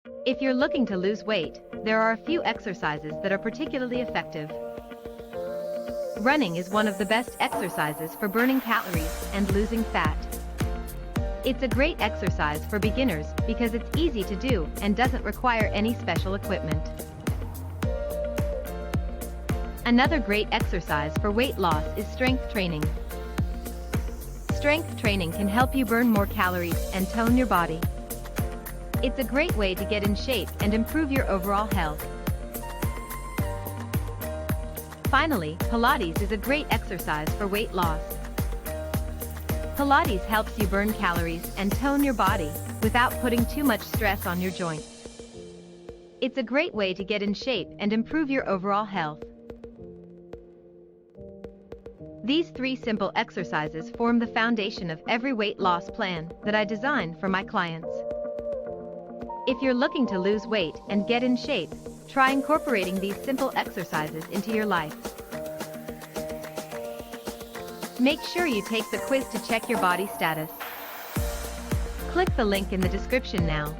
If you're looking to lose weight, there are a few exercises that are particularly effective. Running is one of the best exercises for burning calories and losing fat. It's a great exercise for beginners because it's easy to do and doesn't require any special equipment. Another great exercise for weight loss is strength training. Strength training can help you burn more calories and tone your body. It's a great way to get in shape and improve your overall health. Finally, Pilates is a great exercise for weight loss. Pilates helps you burn calories and tone your body without putting too much stress on your joints. It's a great way to get in shape and improve your overall health. These 3 simple exercises form the foundation of every weight loss plan that I design for my clients. If you're looking to lose weight and get in shape, try incorporating these simple exercises into your life. Make sure you take the quiz to check your body status. Click the link in the description now.